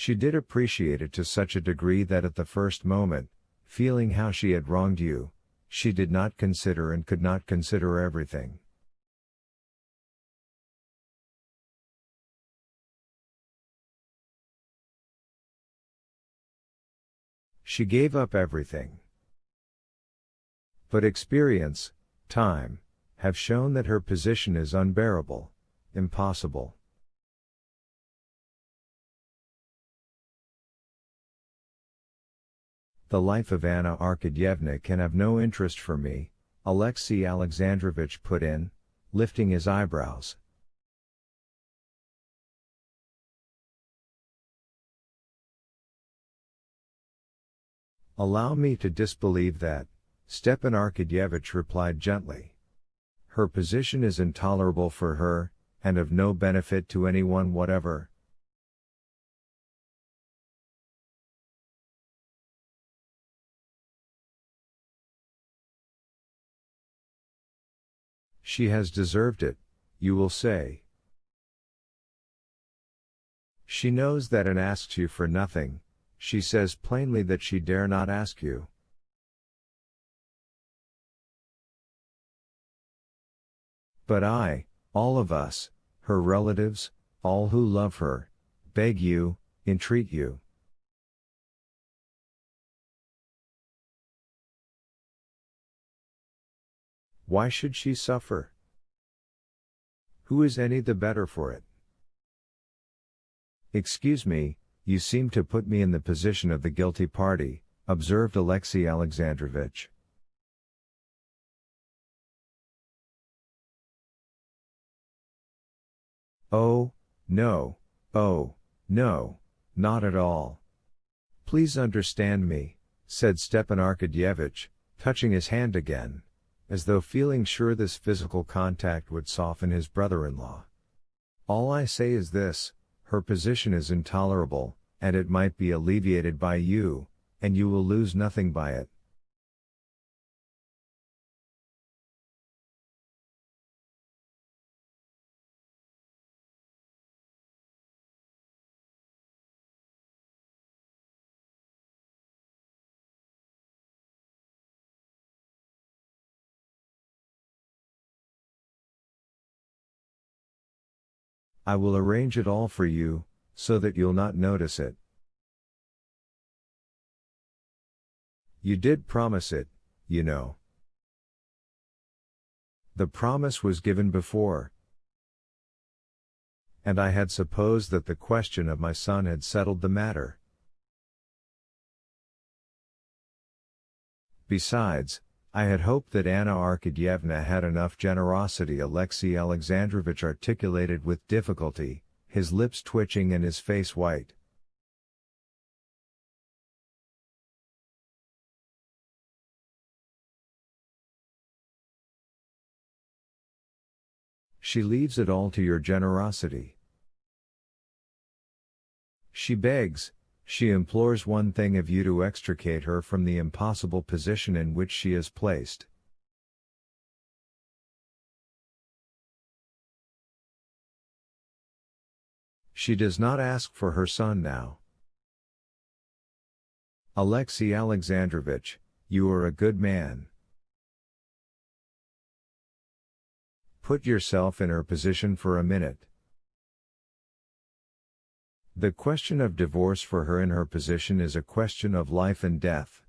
She did appreciate it to such a degree that at the first moment, feeling how she had wronged you, she did not consider and could not consider everything. She gave up everything. But experience, time, have shown that her position is unbearable, impossible. The life of Anna Arkadyevna can have no interest for me, Alexey Alexandrovich put in, lifting his eyebrows. Allow me to disbelieve that, Stepan Arkadyevich replied gently. Her position is intolerable for her, and of no benefit to anyone whatever. She has deserved it, you will say. She knows that and asks you for nothing, she says plainly that she dare not ask you. But I, all of us, her relatives, all who love her, beg you, entreat you. Why should she suffer? Who is any the better for it? Excuse me, you seem to put me in the position of the guilty party, observed Alexey Alexandrovich. Oh, no, not at all. Please understand me, said Stepan Arkadyevich, touching his hand again, as though feeling sure this physical contact would soften his brother-in-law. All I say is this, her position is intolerable, and it might be alleviated by you, and you will lose nothing by it. I will arrange it all for you, so that you'll not notice it. You did promise it, you know. The promise was given before. And I had supposed that the question of my son had settled the matter. Besides, I had hoped that Anna Arkadyevna had enough generosity. Alexey Alexandrovich articulated with difficulty, his lips twitching and his face white. She leaves it all to your generosity. She begs, she implores one thing of you, to extricate her from the impossible position in which she is placed. She does not ask for her son now. Alexey Alexandrovich, you are a good man. Put yourself in her position for a minute. The question of divorce for her in her position is a question of life and death.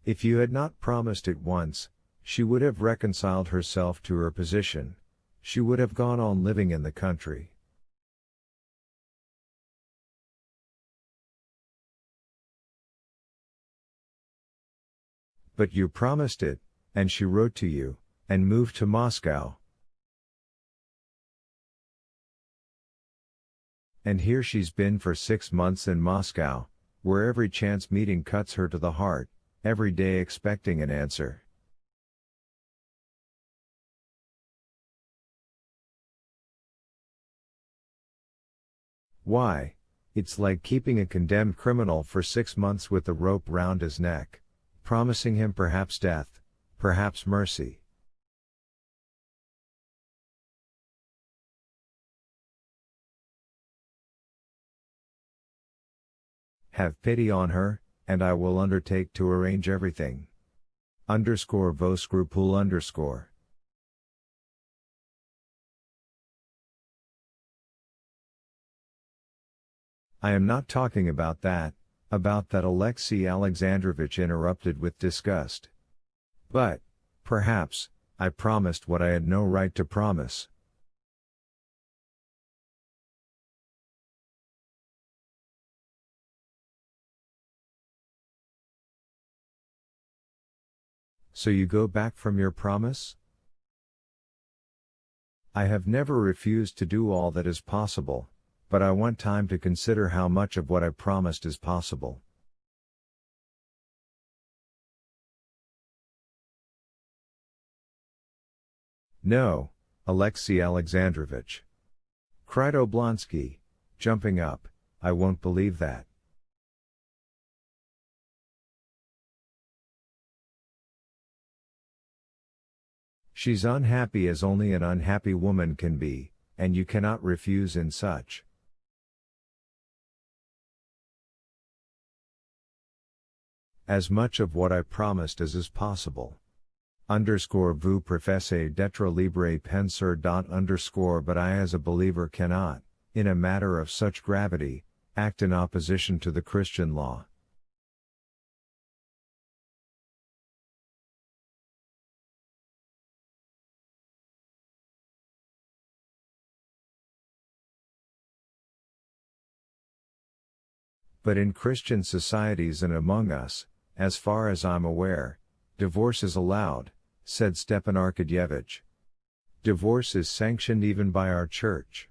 If you had not promised it once, she would have reconciled herself to her position, she would have gone on living in the country. But you promised it, and she wrote to you, and moved to Moscow. And here she's been for 6 months in Moscow, where every chance meeting cuts her to the heart, every day expecting an answer. Why, it's like keeping a condemned criminal for 6 months with the rope round his neck, promising him perhaps death, perhaps mercy. Have pity on her, and I will undertake to arrange everything. Vos scrupules . I am not talking about that Alexei Alexandrovich interrupted with disgust. But, perhaps, I promised what I had no right to promise. So you go back from your promise? I have never refused to do all that is possible, but I want time to consider how much of what I promised is possible. No, Alexei Alexandrovich, cried Oblonsky, jumping up, I won't believe that. She's unhappy as only an unhappy woman can be, and you cannot refuse in such. As much of what I promised as is possible. Vous professez d'être libre penseur . But I as a believer cannot, in a matter of such gravity, act in opposition to the Christian law. But in Christian societies and among us, as far as I'm aware, divorce is allowed, said Stepan Arkadyevitch. Divorce is sanctioned even by our church.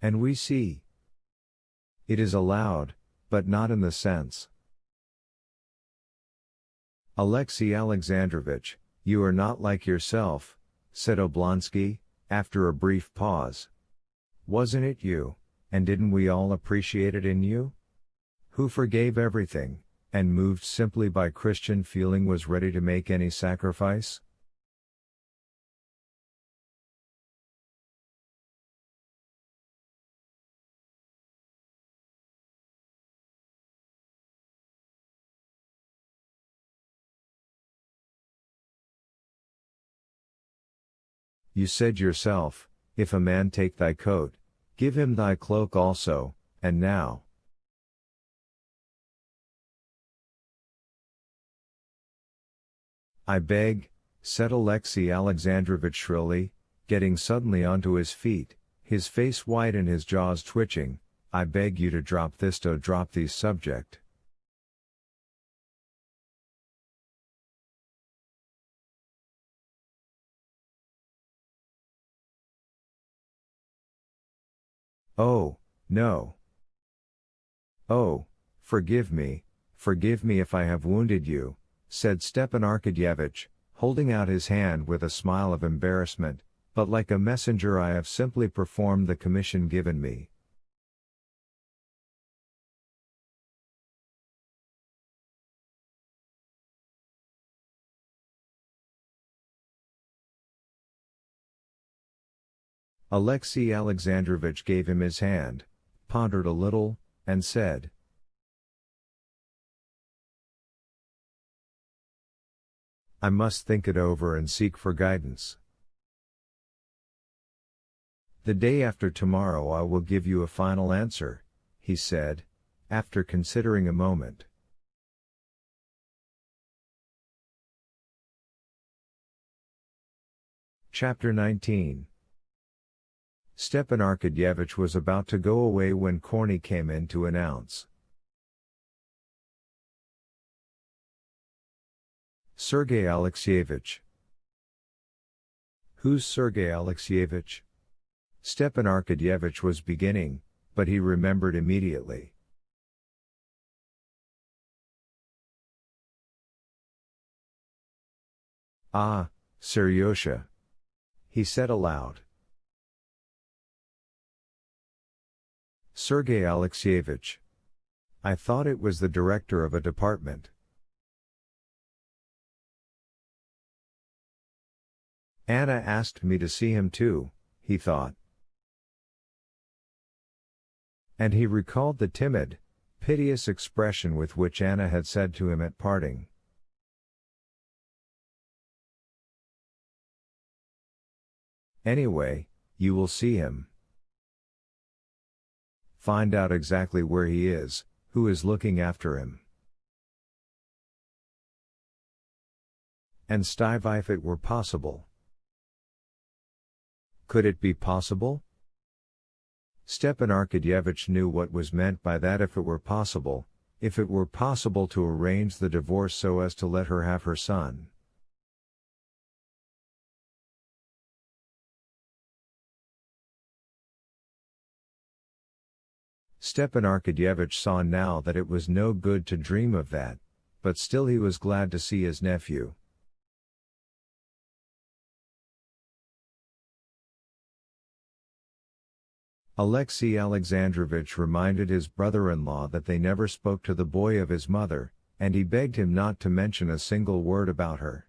And we see. It is allowed, but not in the sense. Alexei Alexandrovich, you are not like yourself, said Oblonsky, after a brief pause. Wasn't it you, and didn't we all appreciate it in you? Who forgave everything, and moved simply by Christian feeling was ready to make any sacrifice? You said yourself, if a man take thy coat, give him thy cloak also, and now. I beg, said Alexei Alexandrovich shrilly, getting suddenly onto his feet, his face white and his jaws twitching, I beg you to drop these subject. Oh, no. Oh, forgive me if I have wounded you, said Stepan Arkadyevitch, holding out his hand with a smile of embarrassment, but like a messenger I have simply performed the commission given me. Alexei Alexandrovich gave him his hand, pondered a little, and said, I must think it over and seek for guidance. The day after tomorrow I will give you a final answer, he said, after considering a moment. Chapter 19. Stepan Arkadyevitch was about to go away when Korny came in to announce. Sergei Alexeyevich. Who's Sergei Alexeyevich? Stepan Arkadyevitch was beginning, but he remembered immediately. Ah, Seryosha, he said aloud. Sergei Alexeyevich. I thought it was the director of a department. Anna asked me to see him too, he thought. And he recalled the timid, piteous expression with which Anna had said to him at parting, "Anyway, you will see him. Find out exactly where he is, who is looking after him. And strive if it were possible." Could it be possible? Stepan Arkadyevitch knew what was meant by that if it were possible to arrange the divorce so as to let her have her son. Stepan Arkadyevitch saw now that it was no good to dream of that, but still he was glad to see his nephew. Alexey Alexandrovich reminded his brother-in-law that they never spoke to the boy of his mother, and he begged him not to mention a single word about her.